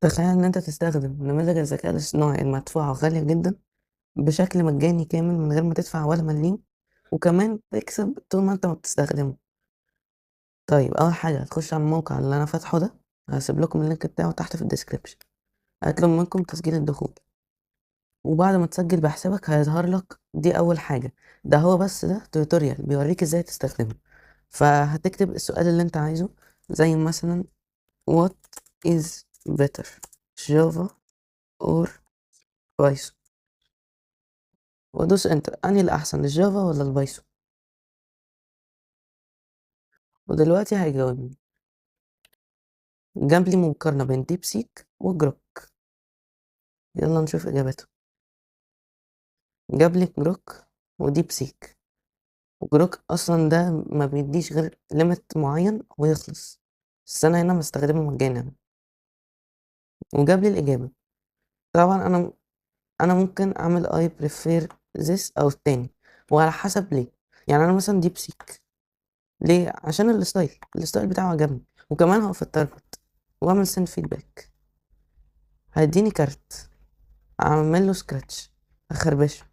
تخيل إن أنت تستخدم نماذج الذكاء الاصطناعي المدفوعة غالية جدًا بشكل مجاني كامل من غير ما تدفع ولا مليم، وكمان تكسب طول ما أنت ما بتستخدمه. طيب أول حاجة هتخش على الموقع اللي أنا فاتحه ده، هاسيب لكم اللينك بتاعه تحت في الdescription. هيطلب منكم تسجيل الدخول، وبعد ما تسجل بحسابك هيظهر لك دي أول حاجة. ده tutorial بيوريك إزاي تستخدمه. فهتكتب السؤال اللي أنت عايزه، زي مثلًا what is better java or python؟ وادوس enter. أنهي الأحسن الجافا والّا البايثون؟ ودلوقتي هيجاوبني. جاب لي مقارنة بين ديب سيك وجروك. يلا نشوف إجابته. جاب لي جروك وديب سيك، وجروك أصلًا ده ما بيديش غير limit معين ويخلص، بس أنا هنا باستخدمه مجانا. وجاب لي الإجابة. طبعًا أنا ممكن أعمل I prefer this أو التاني، وعلى حسب ليه. يعني أنا مثلًا ديب سيك ليه؟ عشان الستايل بتاعه عجبني، وكمان هو في التارجت، وأعمل send feedback. هيديني كارت أعمل له scratch أخربشه.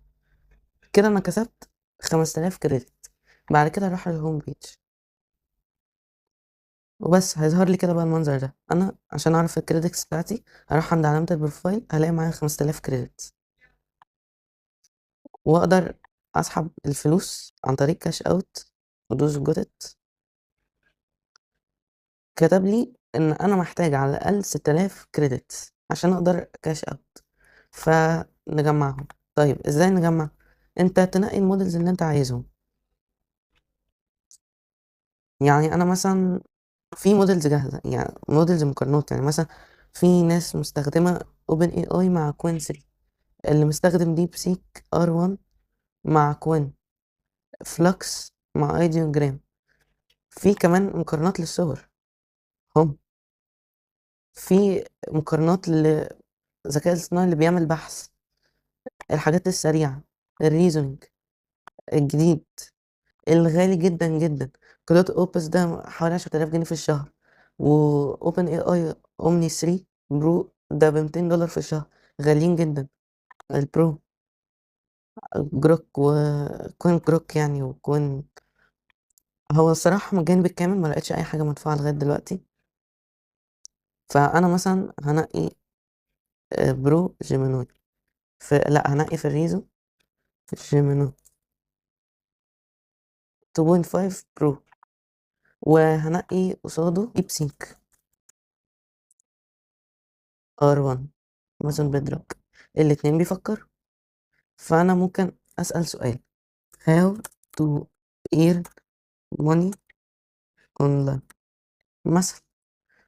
كده أنا كسبت 5000 كريدت. بعد كده أروح للhome page وبس. هيظهر لي كده بقى المنظر ده. أنا عشان أعرف الcredits بتاعتي هاروح عند علامة البروفايل، هالاقي معايا 5000 credits، وأقدر أسحب الفلوس عن طريق cash out وادوس get it. كتب لي إن أنا محتاج على الأقل 6000 credits عشان أقدر cash out، فنجمعهم. طيب إزاي نجمع؟ أنت تنقي الmodels اللي أنت عايزهم. يعني أنا مثلًا في models جاهزة، يعني models مقارنات. يعني مثلًا في ناس مستخدمة OpenAI مع Qwen 3، اللي مستخدم DeepSeek R1 مع Qwen، Flux مع Ideogram. في كمان مقارنات للصور أهو. في مقارنات للذكاء الاصطناعي اللي بيعمل بحث، الحاجات السريعة، الreasoning الجديد الغالي جدًا، جدًا. Claude Opus ده حوالي 10,000 جنيه في الشهر، وOpenAI Omni 3 Pro ده ب$200 في الشهر، غاليين جدًا. الPro Grok وQueen Grok يعني وQueen. هو الصراحة مجاني بالكامل، ما لقيتش أي حاجة مدفوعة لغاية دلوقتي. فأنا مثلًا هانقي Pro Gemini. لأ، هانقي في الReason في الGemini 2.5 Pro، وهانقي قصاده DeepSeek R1 Amazon Bedrock. الاتنين بيفكروا. فأنا ممكن أسأل سؤال how to earn money online مثلًا،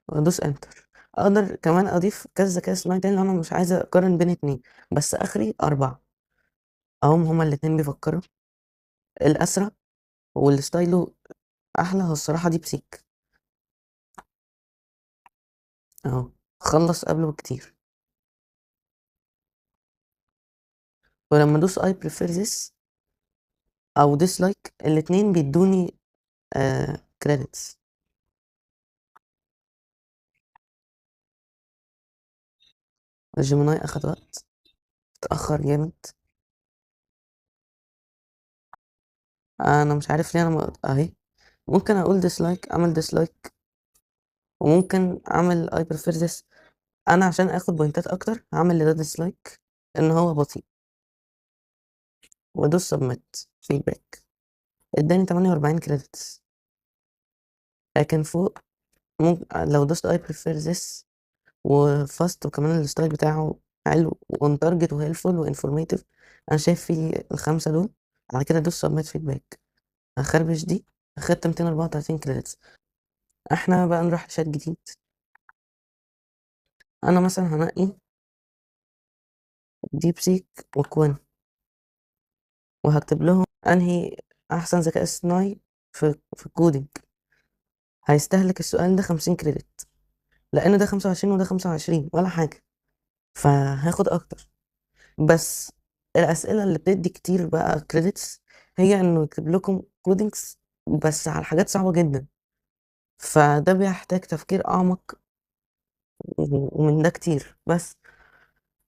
وأدوس enter. أقدر كمان أضيف كذا ذكاء اصطناعي تاني لو أنا مش عايز أقارن بين 2، بس آخري 4 أهُم. هُم الاتنين بيفكروا. الأسرع واللي ستايله أحلى هو الصراحة DeepSeek أهو، خلّص قبله بكتير. ولمّا أدوس I prefer this أو dislike الاتنين بيدوني credits. الGemini أخد وقت، اتأخر جامد. أنا مش عارف ليه أنا أهي. ممكن أقول dislike، أعمل dislike، وممكن أعمل I prefer this. أنا عشان آخد بوينتات أكتر هاعمل لده dislike إن هو بطيء، وأدوس submit feedback. اداني 48 credits. لكن فوق لو دوست I prefer this وfast، وكمان الستايل بتاعه حلو وon target وhelpful وinformative، أنا شايف فيه ال5 دول. بعد كده أدوس submit feedback. هاخربش دي. أخدت 234 credits. إحنا بقى نروح لchat جديد. أنا مثلًا هانقي DeepSeek وQuinn، وهاكتب لهم أنهي أحسن ذكاء اصطناعي في الcoding. هيستهلك السؤال ده 50 credit، لإن ده 25 وده 25 ولا حاجة، فهاخد أكتر. بس الأسئلة اللي بتدّي كتير بقى credits هي إنه يكتب لكم codings بس على حاجات صعبة جدًا، فده بيحتاج تفكير أعمق ومن ده كتير بس.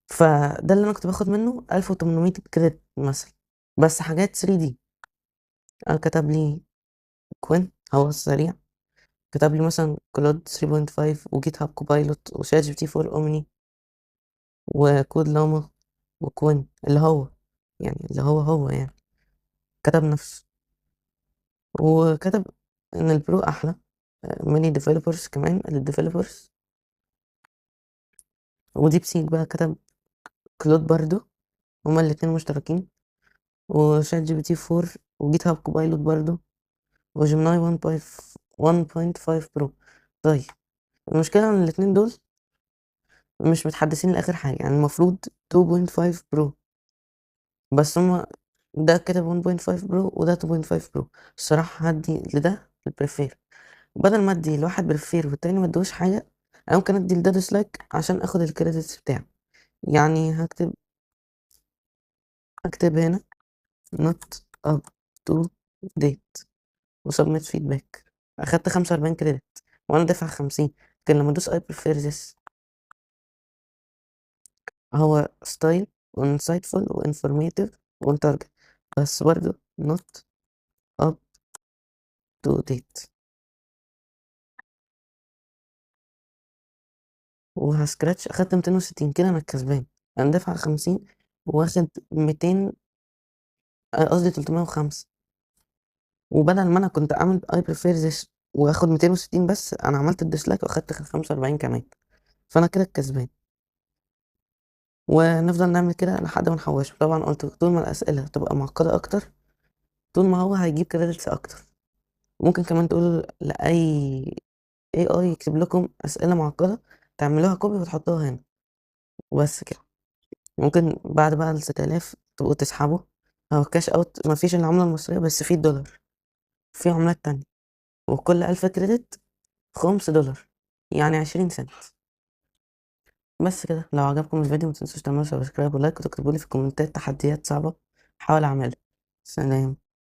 فده اللي انا كنت باخد منه 1800 كريدت مثلا، بس حاجات 3D. كتب لي كوين هو السريع، كتب لي مثلا كلود 3.5 وجيت هاب كوبايلوت وشات جي بي تي 4 اومني وكود لاما وكوين اللي هو يعني هو يعني كتب نفسه، وكتب ان البرو احلى. ماني ديفلوبرز كمان الديفلوبرز. وديب سيك بقى كتب كلود برضو، هما الاتنين مشتركين. وشات جي بي تي 4 وجيت هاب كوبايلوت برضو وجيمناي 1.5 برو. طيب المشكلة ان الاتنين دول مش متحدثين لاخر حاجة، يعني المفروض 2.5 برو، بس هما ده كتب 1.5 برو وده 2.5 برو. الصراحة هدي لده البريفير، بدل ما ادي لواحد بريفير والتاني ما ادوش حاجة، أنا ممكن ادي لده ديسلايك عشان اخد الكريدتس بتاعه. يعني هكتب هنا not up to date وسبميت فيدباك. اخدت 45 كريدت وانا دافع 50. لكن لما ادوس I prefer this هو ستايل وانسايتفul وانفورماتيف وان تارجت، بس برضه not up to date. وهسكراتش اخدت 260 كده انا الكسبان. انا دافع 50 واخد 200، قصدي 305. وبدل ما انا كنت اعمل I prefer this واخد 260 بس، انا عملت الديسلايك واخدت 45 كمان، فانا كده الكسبان. ونفضل نعمل كده لحد ما نحوشه. طبعا قلت طول ما الاسئله تبقى معقده اكتر طول ما هو هيجيب كريدتس اكتر. ممكن كمان تقولوا لاي AI يكتب لكم اسئله معقده، تعملوها كوبي وتحطوها هنا وبس كده. ممكن بعد بقى ال6000 تبقوا تسحبوا. هو كاش اوت مفيش العملة المصرية، بس في الدولار، في عملات تانية. وكل 1000 كريدت $5، يعني 20 سنت. بس كده، لو عجبكم الفيديو متنسوش تعملوا سبسكرايب ولايك وتكتبولي في الكومنتات تحديات صعبة حاول أعملها. سلام.